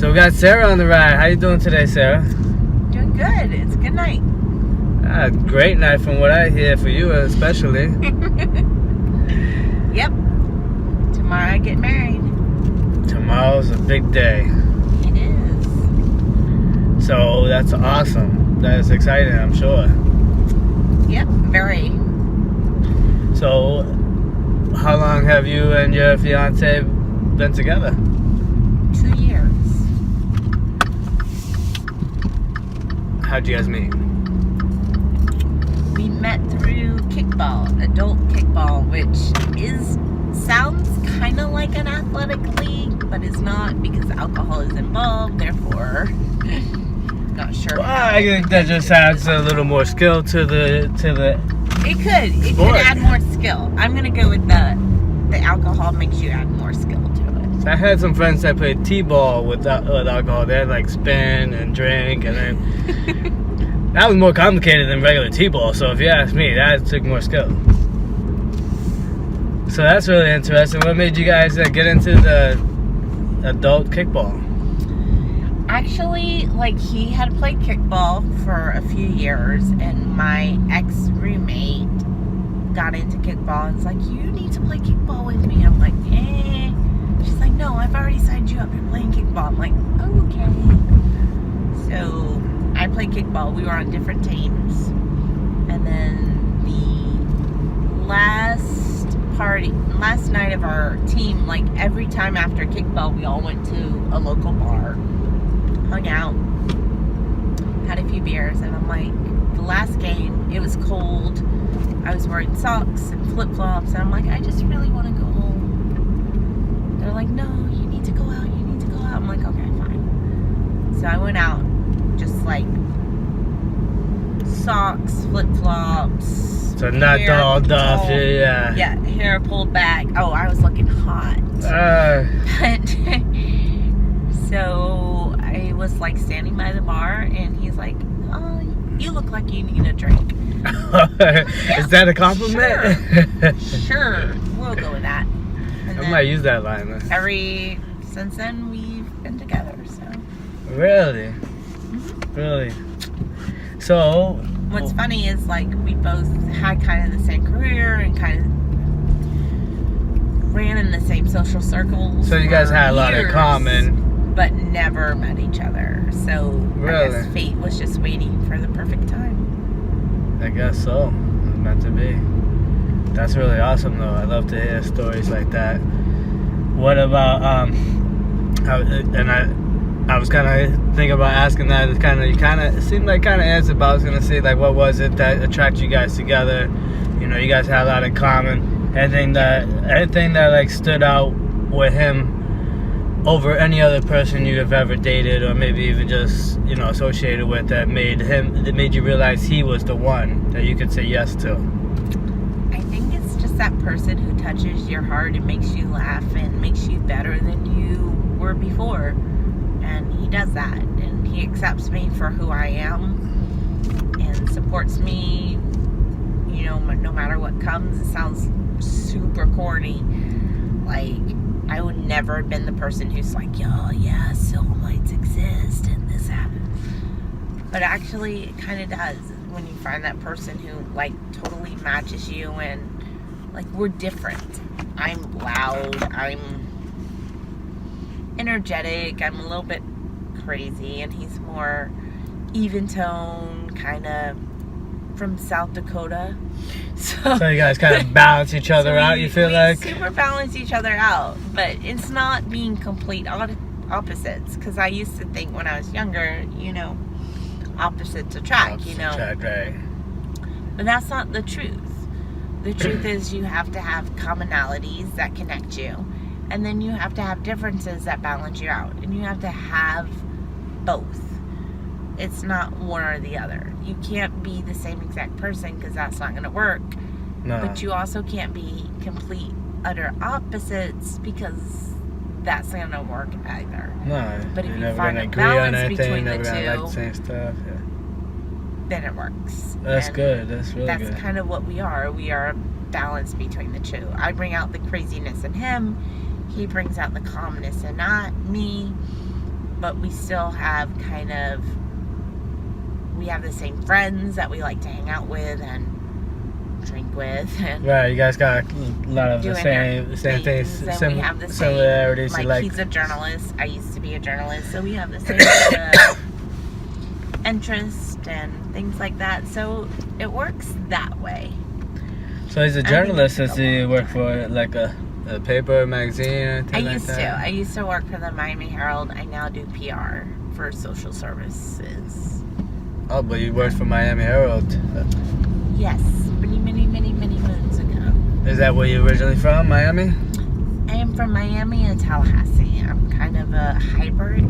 So we got Sarah on the ride. How you doing today, Sarah? Doing good. It's a good night. Great night from what I hear for you, especially. Yep. Tomorrow I get married. Tomorrow's a big day. It is. So that's awesome. That is exciting, I'm sure. Yep, very. So how long have you and your fiance been together? 2 years. How'd you guys meet? We met through kickball, adult kickball, which sounds kind of like an athletic league, but it's not because alcohol is involved. Therefore, not sure. Well, I think that just adds a little more skill to the. It could add more skill. I'm gonna go with the alcohol makes you add more skill to it. I had some friends that played t-ball with alcohol. They had like spin and drink, and then that was more complicated than regular t-ball. So if you ask me, that took more skill. So that's really interesting. What made you guys get into the adult kickball? Actually, he had played kickball for a few years, and my ex-roommate got into kickball and was like, you need to play kickball with me. I'm like, eh. She's like, no, I've already signed you up. You're playing kickball. I'm like, oh, okay. So I played kickball. We were on different teams. And then the last night of our team, every time after kickball, we all went to a local bar, hung out, had a few beers, and I'm like, the last game, it was cold. I was wearing socks and flip-flops, and I'm like, I just really want to go home. They're like, no, you need to go out, you need to go out. I'm like, okay, fine. So I went out, just socks, flip-flops. So not dolled off, yeah. Yeah, hair pulled back. Oh, I was looking hot. So I was standing by the bar, and he's like, oh, you look like you need a drink. Is that a compliment? Sure. We'll go with that. And I might use that line then. Since then, we've been together, so. Really? Mm-hmm. Really? So. What's funny is, we both had kind of the same career and kind of ran in the same social circles. So you guys had a lot in common. But never met each other. So really? I guess fate was just waiting for the perfect time. I guess so. It was meant to be. That's really awesome, though. I love to hear stories like that. What about I was kind of thinking about asking that. It seemed like answered, but I was gonna say what was it that attracted you guys together? You know, you guys had a lot in common. Anything that stood out with him over any other person you have ever dated, or maybe even just associated with, that made you realize he was the one that you could say yes to? I think it's just that person who touches your heart and makes you laugh and makes you better than you were before. And he does that, and he accepts me for who I am and supports me, no matter what comes. It sounds super corny. I would never have been the person who's like, oh yeah, soulmates exist and this happens. But actually, it kind of does when you find that person who totally matches you, and we're different. I'm loud, I'm energetic, I'm a little bit crazy, and he's more even tone, kind of from South Dakota. So you guys kind of balance each other out, you feel like? We super balance each other out, but it's not being complete opposites, because I used to think when I was younger, opposites attract, Attract, right. But that's not the truth. The truth is you have to have commonalities that connect you, and then you have to have differences that balance you out, and you have to have both. It's not one or the other. You can't be the same exact person, because that's not going to work. No. But you also can't be complete, utter opposites, because that's not going to work either. No. But if you never find gonna a agree on balance anything, between never the gonna like two, the same stuff. Yeah. then it works. That's And good. That's really good. That's kind of what we are. We are a balance between the two. I bring out the craziness in him. He brings out the calmness in me. but we still have we have the same friends that we like to hang out with and drink with. And Right, you guys got a lot of the same things, and we have the similarities. same, like he's a journalist. I used to be a journalist, so we have the same sort of interest and things like that. So it works that way. So he's a journalist. Does he work for like a paper, magazine, or I used to work for the Miami Herald. I now do PR for social services. Oh, but you worked for Miami Herald. Yes, many moons ago. Is that where you originally from, Miami? I am from Miami and Tallahassee. I'm kind of a hybrid.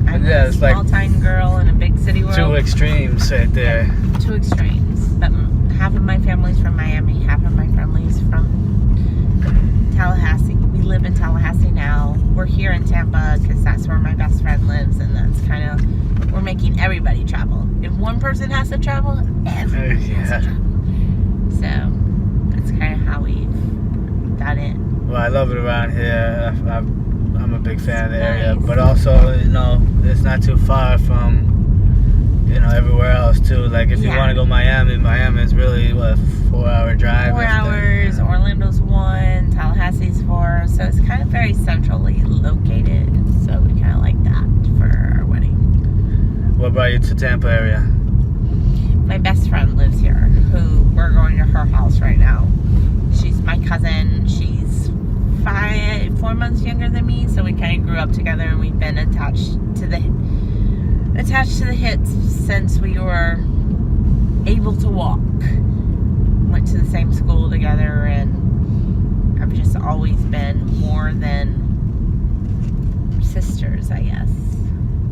I'm a small-town girl in a big city world. Two extremes right there. Two extremes. But half of my family's from Miami, half of my family's from Tallahassee. We live in Tallahassee now. We're here in Tampa because that's where my best friend lives, and that's kind of, we're making everybody travel. If one person has to travel, everybody has to travel. So that's kind of how we've done it. Well, I love it around here. I'm a big fan of the area, but also, it's not too far from, everywhere else too. Like if you want to go Miami is really what, 4-hour drive. 4 hours. Orlando's 1, Tallahassee's 4. So it's kind of very centrally located. So we kind of like that for our wedding. What brought you to Tampa area? My best friend lives here, who we're going to her house right now. She's my cousin. She's 4 months younger than me, so we kind of grew up together, and we've been attached to the hips since we were able to walk. Went to the same school together, and I've just always been more than sisters, I guess.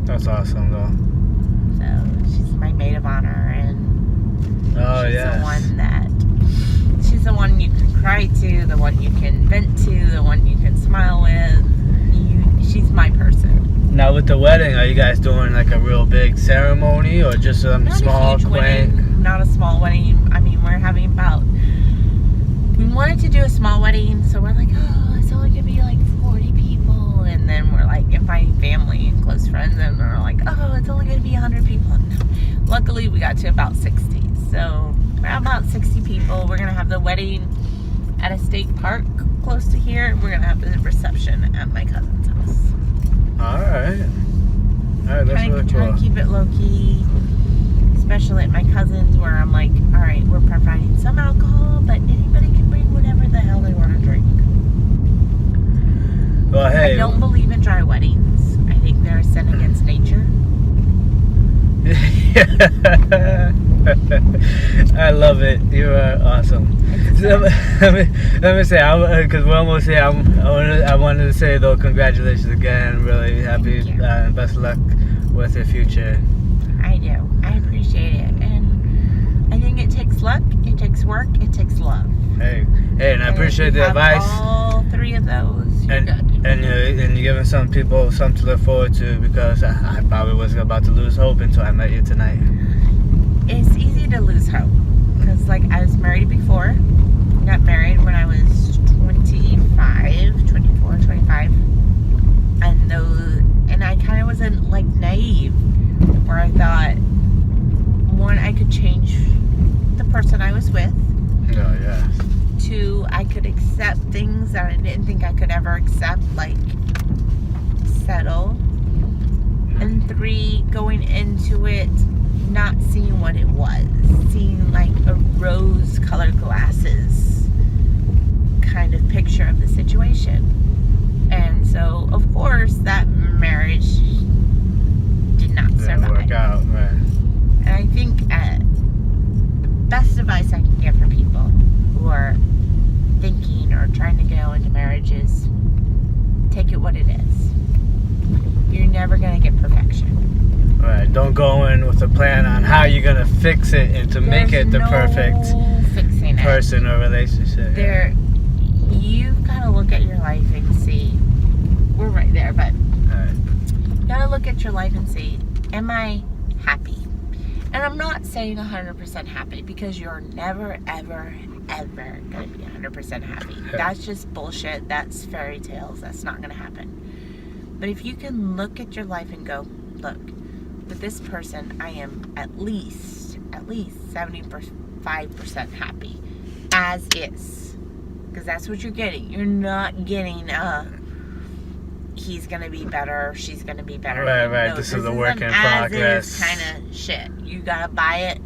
That's awesome, though. So she's my maid of honor, and she's the one you can cry to, the one you can vent to, the one you can smile with. She's my person. Now with the wedding, are you guys doing like a real big ceremony or just some small, quaint? Wedding, not a small wedding. I mean, we're having we wanted to do a small wedding, so we're like, oh, it's only gonna be like 40 people, and then we're like inviting family and close friends, and we're like, oh, it's only gonna be 100 people. No. Luckily, we got to about 60, so we're about 60 people. We're gonna have the wedding at a state park close to here, and we're gonna have the reception at my cousin's house. All right, that's really cool. Trying to keep it low key, especially at my cousin's, where I'm like, all right, we're providing some alcohol, but anybody can bring whatever the hell they want to drink. Well, hey, I don't believe in dry weddings. I think they're a sin against nature. I love it. You are awesome. Let me say, because we're almost here. I wanted to say though, congratulations again. Really happy. And best of luck with your future. I do. I appreciate it, and I think it takes luck. It takes work. It takes love. Hey, and I appreciate the advice. All 3 of those. You're good. And you're giving some people something to look forward to, because I probably was about to lose hope until I met you tonight. It's easy to lose hope, because like I was married before. Got married when I was 24, 25, and I kind of wasn't like naive, where I thought, one, I could change the person I was with. Oh yeah. 2, I could accept things that I didn't think I could ever accept, like settle. And 3, going into it, not seeing what it was, seeing like a rose-colored glasses kind of picture of the situation. And so, of course, that marriage did not survive. Didn't work out, right? And I think the best advice I can give for people who are thinking or trying to go into marriage is take it what it is. You're never going to get perfection. Right. Don't go in with a plan on how you're going to fix it and to make it the perfect person or relationship. You've got to look at your life and see. We're right there, but you got to look at your life and see, am I happy? And I'm not saying 100% happy, because you're never, ever, ever going to be 100% happy. That's just bullshit. That's fairy tales. That's not going to happen. But if you can look at your life and go, look, with this person, I am at least 75% happy as is. Because that's what you're getting. You're not getting, he's going to be better, or she's going to be better. Right. No, This is a work in as progress. is kind of shit. You got to buy it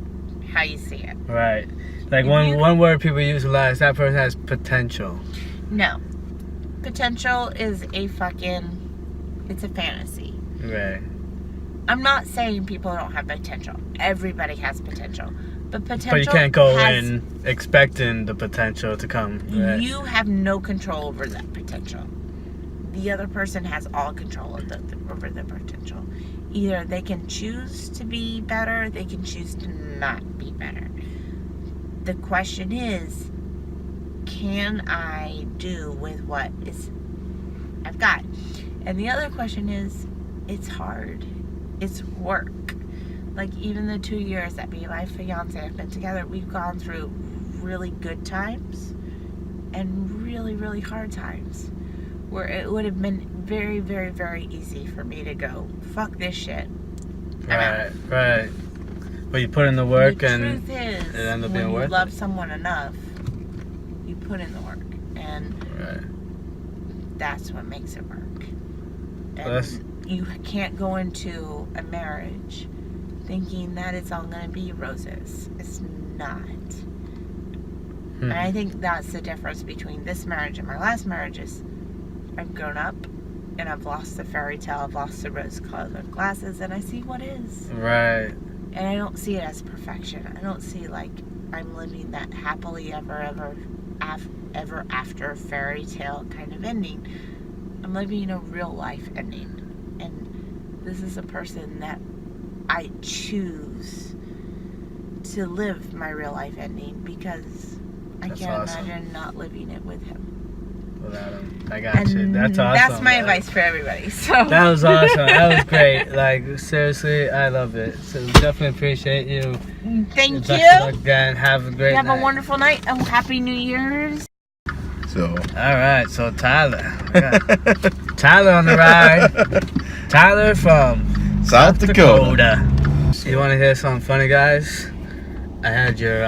how you see it. Right. Like one word people use a lot is that person has potential. No. Potential is it's a fantasy. Right. I'm not saying people don't have potential. Everybody has potential. But potential. But you can't go in expecting the potential to come. Right? You have no control over that potential. The other person has all control over the potential. Either they can choose to be better, they can choose to not be better. The question is, can I do with what I've got? And the other question is, it's hard. It's work. Like, even the 2 years that me and my fiance have been together, we've gone through really good times and really, really hard times where it would have been very, very, very easy for me to go, fuck this shit. Right. But you put in the work, the and truth is, it ended up being when worth you it. love someone enough, you put in the work, and that's what makes it work. And you can't go into a marriage thinking that it's all going to be roses. It's not. And I think that's the difference between this marriage and my last marriage is I've grown up and I've lost the fairy tale, I've lost the rose-colored glasses, and I see what is. Right. And I don't see it as perfection. I don't see like I'm living that happily ever after fairy tale kind of ending. I'm living a real life ending. And this is a person that I choose to live my real life ending because I can't imagine not living it with him. Without him. I got you. That's awesome. That's my advice for everybody. So that was awesome. That was great. Like, seriously, I love it. So definitely appreciate you. Thank Best you. of luck again. Have a great night. Have a wonderful night and Happy New Year's. So. All right. So Tyler. Tyler on the ride. Tyler from South Dakota. You want to hear something funny, guys? I had your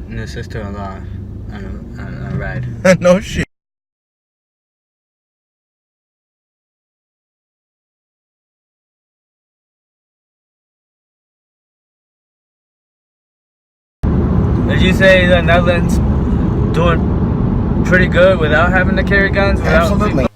new sister-in-law on a ride. No shit. Did you say the Netherlands doing pretty good without having to carry guns? Absolutely.